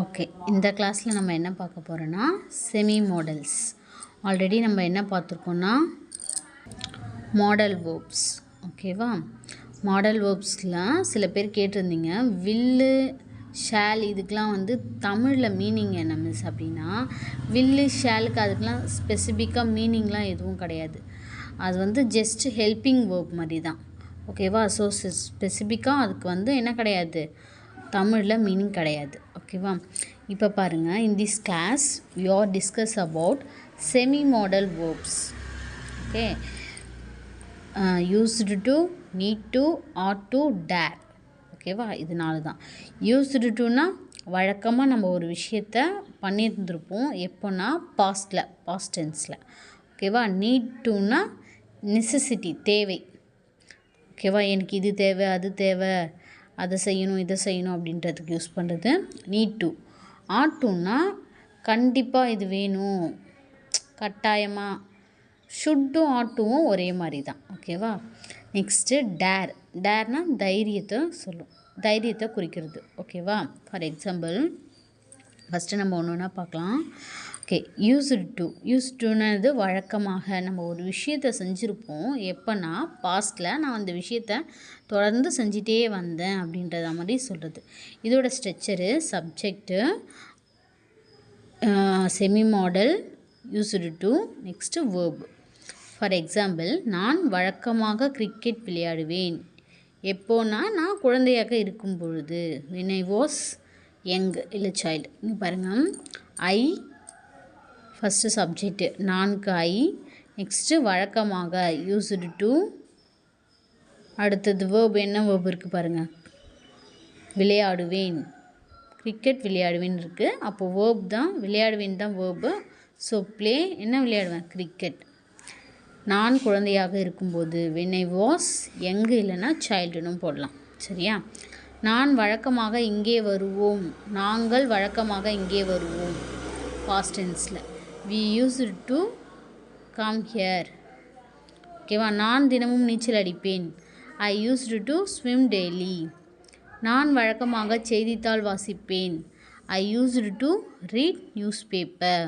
Okay, இந்த கிளாஸில் நம்ம என்ன பார்க்க போகிறோன்னா செமி மாடல்ஸ். ஆல்ரெடி நம்ம என்ன பார்த்துருக்கோன்னா மாடல் வேர்ப்ஸ். ஓகேவா? மாடல் வேர்ப்ஸில் சில பேர் கேட்டிருந்தீங்க, வில்லு ஷேல் இதுக்கெலாம் வந்து தமிழில் மீனிங் என்ன மிஸ் அப்படின்னா, வில்லு ஷேலுக்கு அதுக்கெலாம் ஸ்பெசிஃபிக்காக மீனிங்லாம் எதுவும் கிடையாது. அது வந்து ஜஸ்ட் ஹெல்பிங் வேர்ப் மாதிரி தான். ஓகேவா? ஸோ ஸ்பெசிஃபிக்காக அதுக்கு வந்து என்ன கிடையாது, தமிழில் மீனிங் கிடையாது. ஓகேவா? இப்போ பாருங்கள், in this class we are discuss about semi modal verbs. Okay, used to, need to, ought to, dare. ஓகேவா? இதனால தான் யூஸ்டு டுனா வழக்கமாக நம்ம ஒரு விஷயத்த பண்ணியிருந்துருப்போம். எப்போன்னா பாஸ்டில், பாஸ்ட் டென்ஸில். ஓகேவா? நீட் டுனா நெசசிட்டி, தேவை. ஓகேவா? எனக்கு இது தேவை, அது தேவை, அதை செய்யணும், இதை செய்யணும் அப்படின்றதுக்கு யூஸ் பண்ணுறது நீட் டு. ஆட் டுன்னா கண்டிப்பாக இது வேணும், கட்டாயமாக. ஷுட்டும் ஆட்டுவும் ஒரே மாதிரி தான். ஓகேவா? Next dare. டேர்னால் தைரியத்தை சொல்லும், தைரியத்தை குறிக்கிறது. ஓகேவா? ஃபார் எக்ஸாம்பிள் ஃபஸ்ட்டு நம்ம ஒன்று ஒன்றா பார்க்கலாம். Okay, used to. யூஸ்டு டுனது வழக்கமாக நம்ம ஒரு விஷயத்தை செஞ்சுருப்போம். எப்போன்னா பாஸ்ட்டில் நான் அந்த விஷயத்தை தொடர்ந்து செஞ்சிட்டே வந்தேன் அப்படின்றத மாதிரி சொல்கிறது. இதோட structure subject, semi model, used to, next verb. For example, நான் வழக்கமாக கிரிக்கெட் விளையாடுவேன். எப்போனா நான் குழந்தையாக இருக்கும் பொழுது, when I was young, இல்லை சைல்டு. இங்கே பாருங்கள், ஐ ஃபஸ்ட்டு சப்ஜெக்டு, நான்கு ஐ. நெக்ஸ்ட்டு வழக்கமாக யூஸ்டு டு. அடுத்தது வேர்ப், என்ன வேர்ப் இருக்குது பாருங்கள், விளையாடுவேன். கிரிக்கெட் விளையாடுவேன் இருக்குது, அப்போது வேர்ப் தான், விளையாடுவேன் தான் வேர்பு. ஸோ ப்ளே, என்ன விளையாடுவேன், கிரிக்கெட். நான் குழந்தையாக இருக்கும்போது, when I was young இல்லைன்னா சைல்டுன்னு போடலாம். சரியா? நான் வழக்கமாக இங்கே வருவோம், நாங்கள் வழக்கமாக இங்கே வருவோம், past டென்ஸில். we used to come here. ஓகேவா? நான் தினமும் நீச்சல் அடிப்பேன், I used to swim daily. நான் வழக்கமாக செய்தித்தாள் வாசிப்பேன், I used to read newspaper.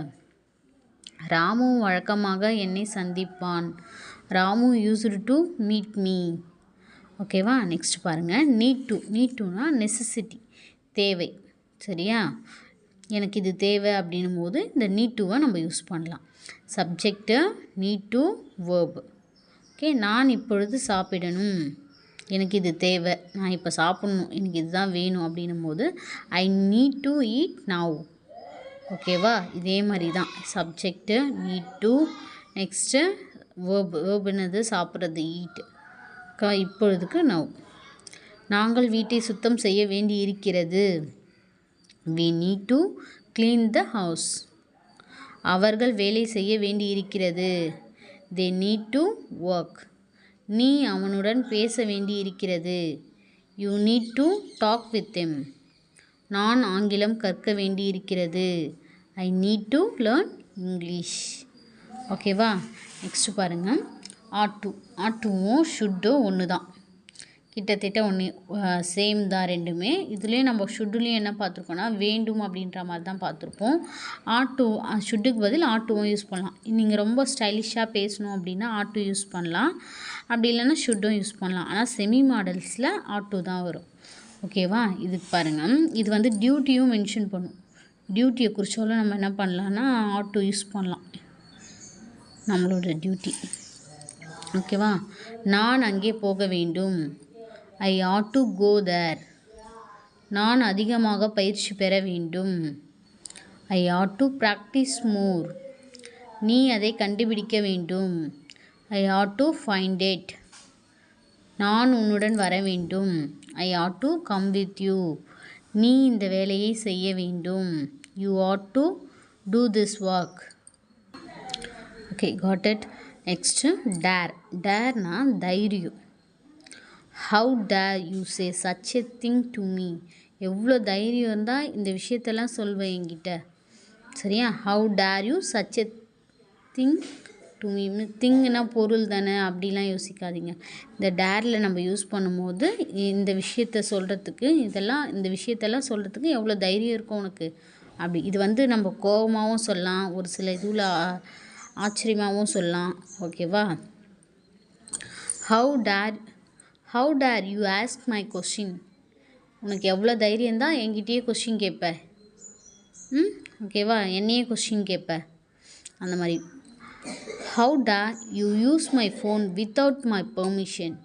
Ramu வழக்கமாக என்னை சந்திப்பான், Ramu used to meet me. ஓகேவா? நெக்ஸ்ட் பாருங்கள், நீட் டு. நீட் டுனா நெசசிட்டி, தேவை. சரியா? எனக்கு இது தேவை அப்படின்னும் போது இந்த நீட் டுவை நம்ம யூஸ் பண்ணலாம். Subject need to, verb. Okay, நான் இப்பொழுது சாப்பிடணும், எனக்கு இது தேவை, நான் இப்போ சாப்பிட்ணும், எனக்கு இதுதான் வேணும் அப்படின்னும் போது I need to eat now. ஓகேவா? இதே மாதிரி தான் subject need to, next verb. வேர்புனது சாப்பிட்றது, ஈட். இப்பொழுதுக்கு நவ். நாங்கள் வீட்டை சுத்தம் செய்ய வேண்டி இருக்கிறது, we need to clean the house. அவர்கள் வேலை செய்ய வேண்டி இருக்கிறது, they need to work. நீ அவனுடன் பேச வேண்டி இருக்கிறது, you need to talk with him. நான் ஆங்கிலம் கற்க வேண்டி இருக்கிறது, ஐ நீட் டு லேர்ன் இங்கிலீஷ். ஓகேவா? நெக்ஸ்ட்டு பாருங்கள், ஆட் டு. ஆட் டுவும் ஷுட்டும் ஒன்று தான், கிட்டத்தட்ட ஒன்று, சேம் தான் ரெண்டுமே. இதுலேயும் நம்ம ஷுட்டுலேயும் என்ன பார்த்துருக்கோன்னா வேண்டும் அப்படின்ற மாதிரி தான் பார்த்துருப்போம். ஆட் டு, ஷுட்டுக்கு பதில் ஆட் டுவும் யூஸ் பண்ணலாம். நீங்கள் ரொம்ப ஸ்டைலிஷாக பேசணும் அப்படின்னா ஆட் டு யூஸ் பண்ணலாம், அப்படி இல்லைன்னா ஷுட்டும் யூஸ் பண்ணலாம். ஆனால் செமி மாடல்ஸில் ஆட் டு தான் வரும். ஓகேவா? இதுக்கு பாருங்கள், இது வந்து டியூட்டியும் மென்ஷன் பண்ணும். டியூட்டியை குறிச்சோல நம்ம என்ன பண்ணலான்னா ஆட் டு யூஸ் பண்ணலாம், நம்மளோட டியூட்டி. ஓகேவா? நான் அங்கே போக வேண்டும், ஐ ஆட் டு கோ தேர். நான் அதிகமாக பயிற்சி பெற வேண்டும், I had to practise more. நீ அதை கண்டுபிடிக்க வேண்டும், I had to find it. நான் உன்னுடன் வர வேண்டும், I had to come with you. நீ இந்த வேலையை செய்ய வேண்டும், you had to do this work. Okay, got it. Next dare. டேர்னா தைரியம். How dare you say such a thing to me. எவ்வளோ தைரியம் இருந்தால் இந்த விஷயத்தெல்லாம் சொல்வேன் என்கிட்ட. சரியா? How dare you such a thing to me. திங்குனா பொருள் தானே, அப்படிலாம் யோசிக்காதீங்க. இந்த டேரில் நம்ம யூஸ் பண்ணும்போது இந்த விஷயத்த சொல்கிறதுக்கு, இந்த விஷயத்தெல்லாம் சொல்கிறதுக்கு எவ்வளோ தைரியம் இருக்கும் உனக்கு அப்படி. இது வந்து நம்ம கோபமாகவும் சொல்லலாம், ஒரு சில இதுவில் ஆச்சரியமாகவும் சொல்லலாம். ஓகேவா? How dare you ask my question. உனக்கு எவ்வளோ தைரியம் தான் என்கிட்டயே கொஷின் கேட்ப. ஓகேவா? என்னையே கொஷின் கேட்ப அந்த மாதிரி. How dare you use my phone without my permission.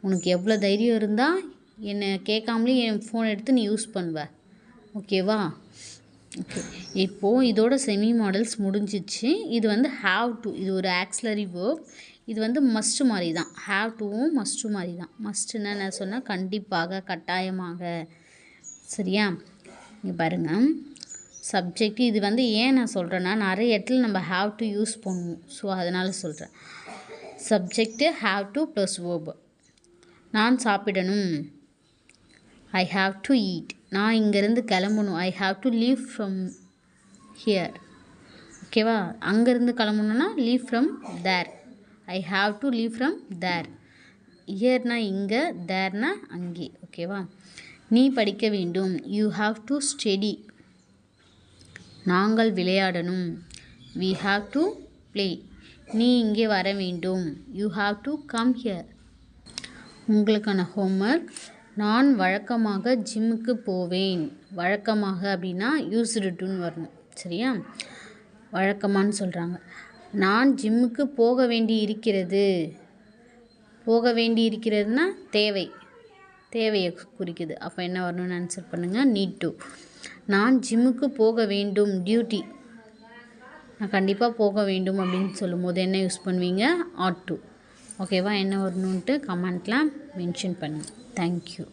உனக்கு எவ்வளோ தைரியம் இருந்தால் என்னை கேட்காமலே என் ஃபோன் எடுத்து நீ யூஸ் பண்ணுவ. ஓகேவா? ஓகே, இப்போது இதோட செமி மாடல்ஸ் முடிஞ்சிச்சு. இது வந்து ஹாவ் டு, இது ஒரு ஆக்ஸிலரி வேர்ப். இது வந்து மஸ்ட்டு மாதிரி தான். ஹாவ் டுவும் மஸ்ட்டு மாதிரி தான். மஸ்ட்டுன்னா என்ன சொன்னால் கண்டிப்பாக, கட்டாயமாக. சரியா? இங்கே பாருங்கள், சப்ஜெக்ட். இது வந்து ஏன் நான் சொல்கிறேன்னா, நிறைய இடத்துல நம்ம ஹாவ் டு யூஸ் பண்ணுவோம். ஸோ அதனால் சொல்கிறேன். Subject have to plus verb. நான் சாப்பிடணும், ஐ ஹாவ் டு ஈட். நான் இங்கேருந்து கிளம்பணும், I have to leave from here. ஓகேவா? அங்கேருந்து கிளம்பணுன்னா leave from there. I have to leave from there. ஹியர்னா இங்கே, தேர்னா அங்கே. ஓகேவா? நீ படிக்க வேண்டும், யூ ஹாவ் டு ஸ்டடி. நாங்கள் விளையாடணும், we have to play. நீ இங்கே வர வேண்டும், you have to come here. உங்களுக்கான ஹோம்ஒர்க். நான் வழக்கமாக ஜிம்முக்கு போவேன். வழக்கமாக அப்படின்னா யூஸ்டு டுன்னு வரணும். சரியா? வழக்கமானு சொல்கிறாங்க. நான் ஜிம்முக்கு போக வேண்டி இருக்கிறது. போக வேண்டி இருக்கிறதுனா தேவையை குறிக்குது. அப்போ என்ன வரணும்னு ஆன்சர் பண்ணுங்கள். Need to. நான் ஜிம்முக்கு போக வேண்டும், டியூட்டி. நான் கண்டிப்பாக போக வேண்டும் அப்படின்னு சொல்லும் போது என்ன யூஸ் பண்ணுவீங்க? Had to. ஓகேவா? என்ன வரணுன்ட்டு கமெண்ட்டில் மென்ஷன் பண்ணுங்கள். தேங்க்யூ.